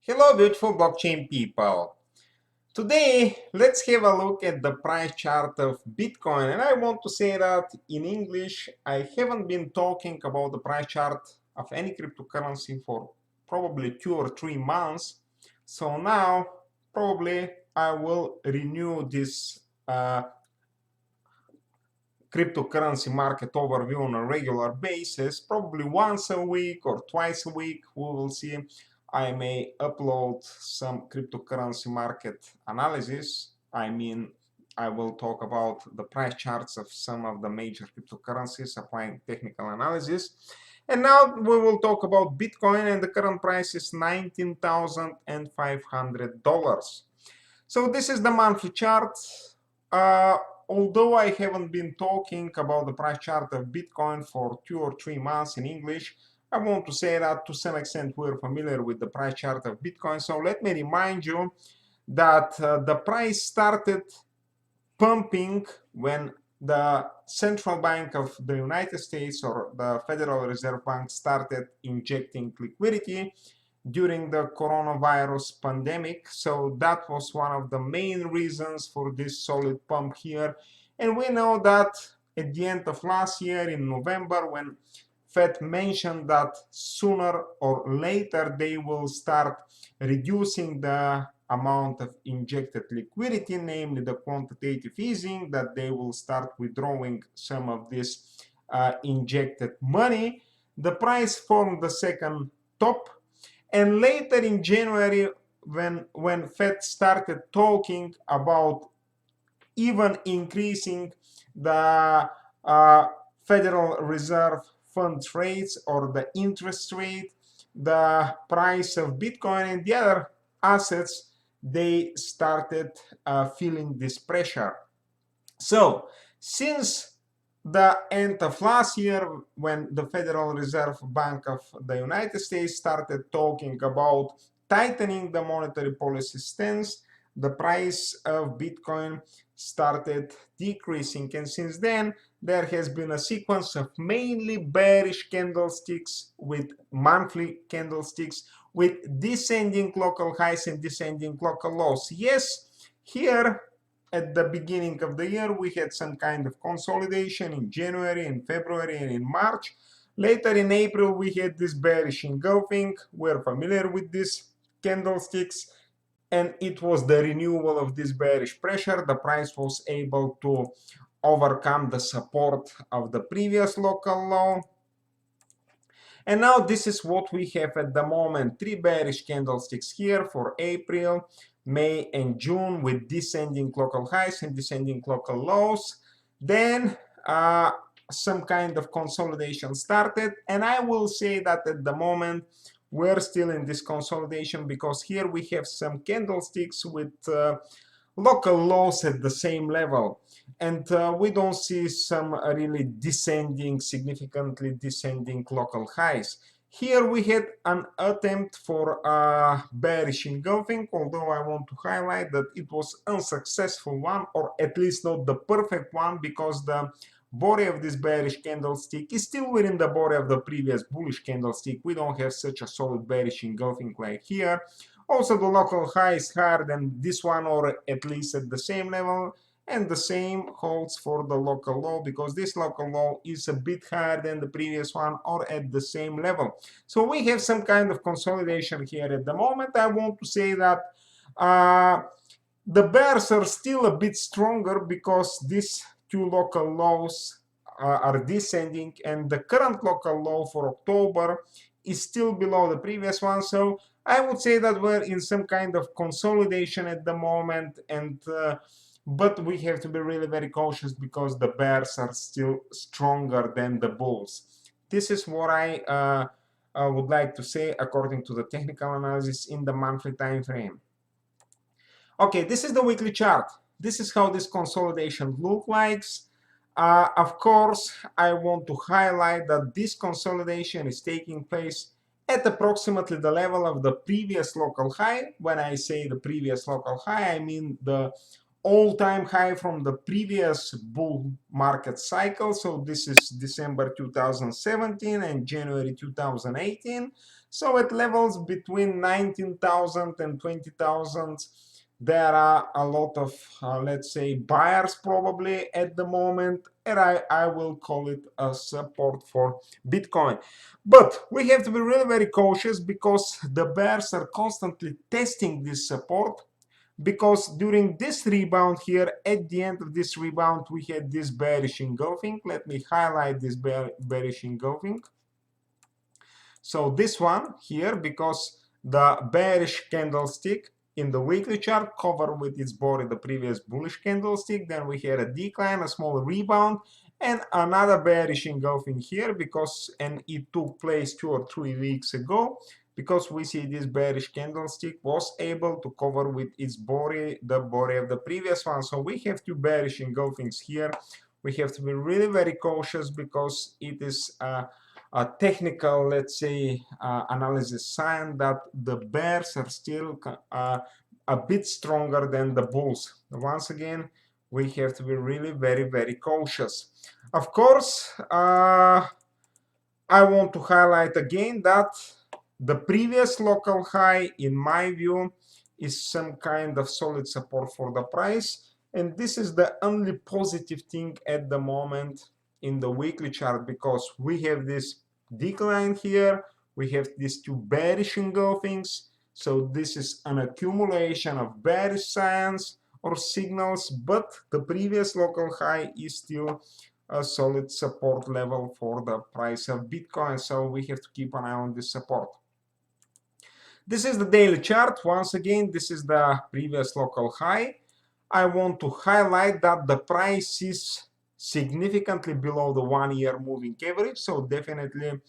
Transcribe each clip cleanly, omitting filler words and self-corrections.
Hello beautiful blockchain people. Today let's have a look at the price chart of Bitcoin, and I want to say that in English I haven't been talking about the price chart of any cryptocurrency for probably 2 or 3 months. So now probably I will renew this cryptocurrency market overview on a regular basis, probably once a week or twice a week. We will see. I may upload some cryptocurrency market analysis. I will talk about the price charts of some of the major cryptocurrencies applying technical analysis. And now we will talk about Bitcoin, and the current price is $19,500. So this is the monthly chart. Uh, Although I haven't been talking about the price chart of Bitcoin for 2 or 3 months in English, I want to say that to some extent we're familiar with the price chart of Bitcoin. So let me remind you that the price started pumping when the Central Bank of the United States or the Federal Reserve Bank started injecting liquidity during the coronavirus pandemic. So that was one of the main reasons for this solid pump here. And we know that at the end of last year in November, when Fed mentioned that sooner or later they will start reducing the amount of injected liquidity, namely the quantitative easing, that they will start withdrawing some of this injected money. The price formed the second top, and later in January, when Fed started talking about even increasing the Federal Reserve funds rates or the interest rate, the price of Bitcoin and the other assets, they started feeling this pressure. So since the end of last year, when the Federal Reserve Bank of the United States started talking about tightening the monetary policy stance, the price of Bitcoin started decreasing. And since then, there has been a sequence of mainly bearish candlesticks with monthly candlesticks with descending local highs and descending local lows. Yes, here at the beginning of the year, we had some kind of consolidation in January, in February, and in March. Later in April, we had this bearish engulfing. We're familiar with these candlesticks, and it was the renewal of this bearish pressure. The price was able to overcome the support of the previous local low. And now this is what we have at the moment. Three bearish candlesticks here for April, May, and June with descending local highs and descending local lows. Then some kind of consolidation started. And I will say that at the moment, we're still in this consolidation because here we have some candlesticks with local lows at the same level, and we don't see some really descending, significantly descending local highs. Here we had an attempt for bearish engulfing, although I want to highlight that it was an unsuccessful one, or at least not the perfect one, because the body of this bearish candlestick is still within the body of the previous bullish candlestick. We don't have such a solid bearish engulfing like here. Also, the local high is higher than this one, or at least at the same level, and the same holds for the local low, because this local low is a bit higher than the previous one or at the same level. So we have some kind of consolidation here at the moment. I want to say that the bears are still a bit stronger because these two local lows are descending, and the current local low for October is still below the previous one. So I would say that we're in some kind of consolidation at the moment, and but we have to be really very cautious because the bears are still stronger than the bulls. This is what I would like to say according to the technical analysis in the monthly time frame. Okay, this is the weekly chart. This is how this consolidation looks like. Of course, I want to highlight that this consolidation is taking place at approximately the level of the previous local high. When I say the previous local high, I mean the all-time high from the previous bull market cycle. So this is December 2017 and January 2018. So at levels between 19,000 and 20,000, there are a lot of, let's say, buyers probably at the moment, and I will call it a support for Bitcoin. But we have to be really very cautious because the bears are constantly testing this support, because during this rebound here, at the end of this rebound, we had this bearish engulfing. Let me highlight this bearish engulfing. So this one here, because the bearish candlestick in the weekly chart covered with its body the previous bullish candlestick, then we had a decline, a small rebound, and another bearish engulfing here, because, and it took place 2 or 3 weeks ago, because we see this bearish candlestick was able to cover with its body the body of the previous one. So we have 2 bearish engulfings here. We have to be really very cautious because it is a technical, let's say, analysis sign that the bears are still a bit stronger than the bulls. Once again, we have to be really very cautious. Of course, I want to highlight again that the previous local high, in my view, is some kind of solid support for the price, and this is the only positive thing at the moment in the weekly chart, because we have this decline here, we have these 2 bearish engulfings. So this is an accumulation of bearish signs or signals, but the previous local high is still a solid support level for the price of Bitcoin. So we have to keep an eye on this support. This is the daily chart. Once again, this is the previous local high. I want to highlight that the price is significantly below the 1-year moving average. So definitely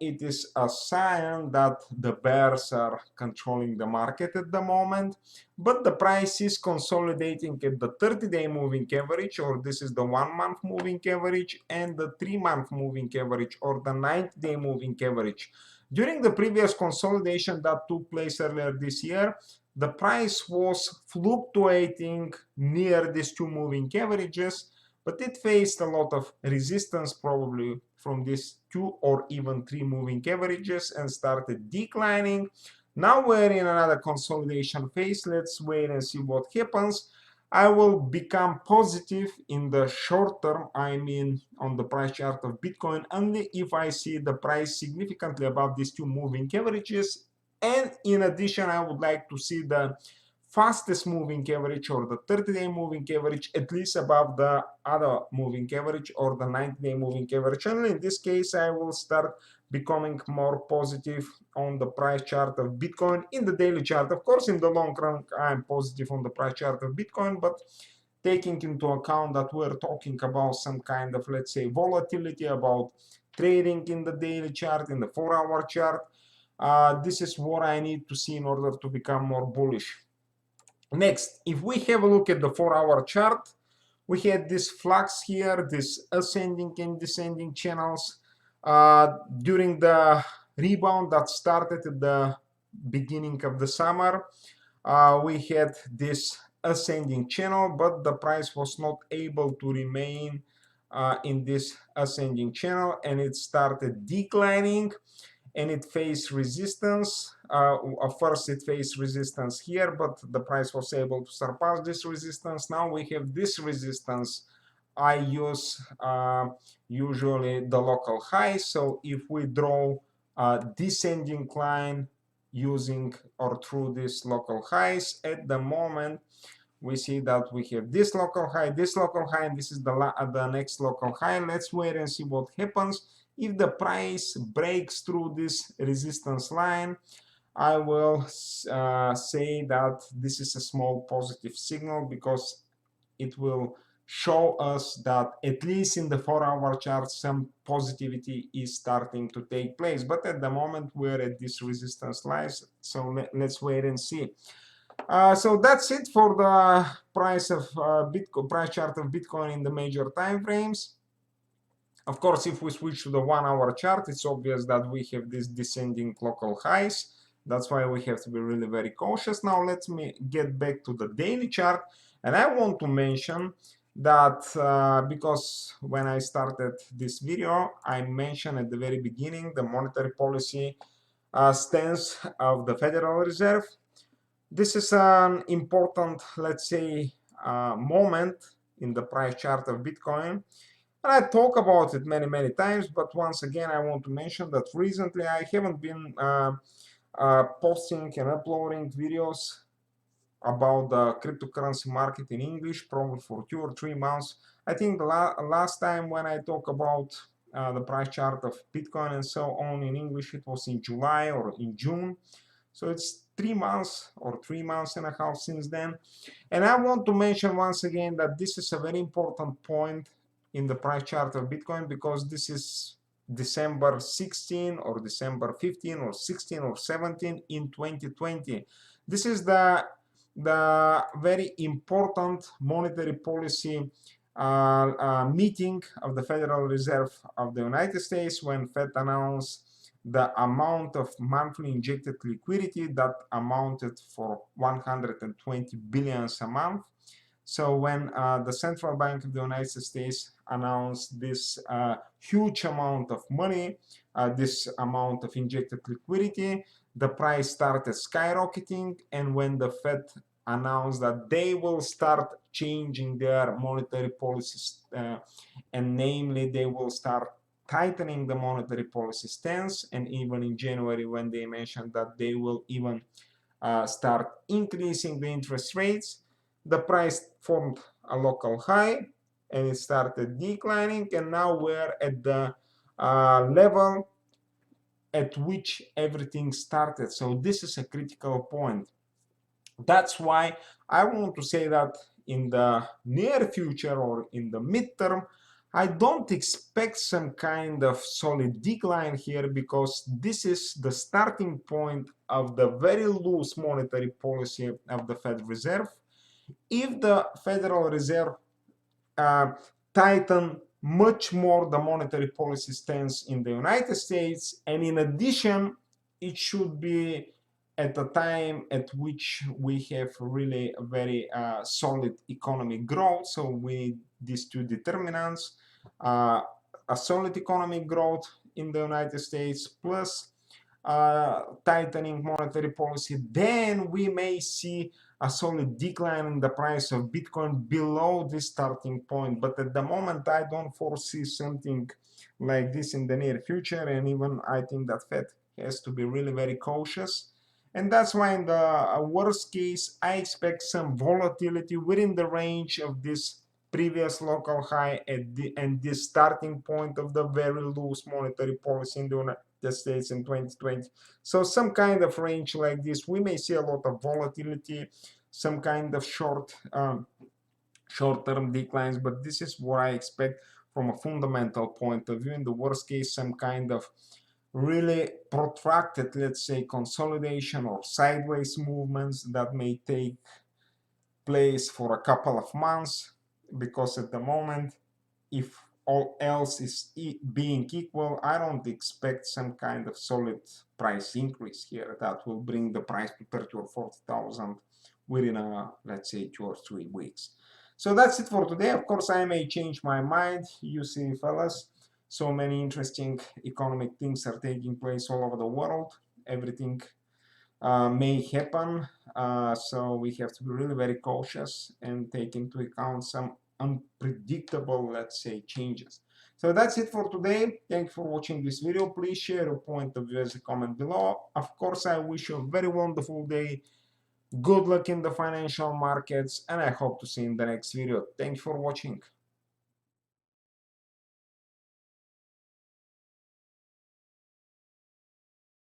it is a sign that the bears are controlling the market at the moment. But the price is consolidating at the 30-day moving average, or this is the 1-month moving average, and the 3-month moving average, or the 90-day moving average. During the previous consolidation that took place earlier this year, the price was fluctuating near these 2 moving averages, but it faced a lot of resistance probably from these 2 or even 3 moving averages and started declining. Now we're in another consolidation phase. Let's wait and see what happens. I will become positive in the short term, I mean on the price chart of Bitcoin, only if I see the price significantly above these 2 moving averages. And in addition, I would like to see the fastest moving average, or the 30-day moving average, at least above the other moving average, or the 90-day moving average. And in this case, I will start becoming more positive on the price chart of Bitcoin in the daily chart. Of course, in the long run, I'm positive on the price chart of Bitcoin, but taking into account that we're talking about some kind of, let's say, volatility, about trading in the daily chart, in the 4-hour chart, this is what I need to see in order to become more bullish. Next, if we have a look at the 4-hour chart, we had this flux here, this ascending and descending channels during the rebound that started at the beginning of the summer. We had this ascending channel, but the price was not able to remain in this ascending channel, and it started declining, and it faced resistance. First it faced resistance here, but the price was able to surpass this resistance. Now we have this resistance. I use usually the local high. So if we draw a descending line using or through these local highs, at the moment we see that we have this local high, and this is the next local high. Let's wait and see what happens. If the price breaks through this resistance line, I will say that this is a small positive signal, because it will show us that at least in the 4-hour chart some positivity is starting to take place. But at the moment we're at this resistance line, so let's wait and see. So that's it for the price of Bitcoin, price chart of Bitcoin in the major time frames. Of course, if we switch to the 1-hour chart, it's obvious that we have these descending local highs. That's why we have to be really very cautious. Now let me get back to the daily chart. And I want to mention that because when I started this video, I mentioned at the very beginning the monetary policy stance of the Federal Reserve. This is an important, let's say, moment in the price chart of Bitcoin. And I talk about it many times, but once again, I want to mention that recently I haven't been posting and uploading videos about the cryptocurrency market in English, probably for 2 or 3 months. I think the last time when I talk about the price chart of Bitcoin and so on in English, it was in July or in June. So it's 3 months or 3.5 months since then. And I want to mention once again that this is a very important point in the price chart of Bitcoin, because this is December 16 or December 15 or 16 or 17 in 2020. This is the very important monetary policy meeting of the Federal Reserve of the United States, when Fed announced the amount of monthly injected liquidity that amounted for 120 billions a month. So when the Central Bank of the United States announced this huge amount of money, this amount of injected liquidity, the price started skyrocketing. And when the Fed announced that they will start changing their monetary policies, and namely they will start tightening the monetary policy stance, and even in January when they mentioned that they will even start increasing the interest rates, the price formed a local high and it started declining, and now we're at the level at which everything started. So this is a critical point. That's why I want to say that in the near future or in the midterm, I don't expect some kind of solid decline here, because this is the starting point of the very loose monetary policy of the Federal Reserve. If the Federal Reserve tighten much more the monetary policy stance in the United States, and in addition, it should be at a time at which we have really a very solid economic growth. So we need these two determinants, a solid economic growth in the United States plus tightening monetary policy. Then we may see a solid decline in the price of Bitcoin below this starting point. But at the moment, I don't foresee something like this in the near future. And even I think that Fed has to be really very cautious. And that's why in the worst case, I expect some volatility within the range of this previous local high and this starting point of the very loose monetary policy in the United States in 2020. So some kind of range like this, we may see a lot of volatility, some kind of short-term declines, but this is what I expect from a fundamental point of view. In the worst case, some kind of really protracted, let's say, consolidation or sideways movements that may take place for a couple of months, because at the moment, if all else is being equal, I don't expect some kind of solid price increase here that will bring the price to 30 or 40,000 within let's say 2 or 3 weeks. So that's it for today. Of course, I may change my mind. You see, fellas, so many interesting economic things are taking place all over the world. Everything may happen. So we have to be really very cautious and take into account some unpredictable, let's say, changes. So that's it for today. Thank you for watching this video. Please share your point of view as a comment below. Of course, I wish you a very wonderful day. Good luck in the financial markets, and I hope to see you in the next video. Thank you for watching.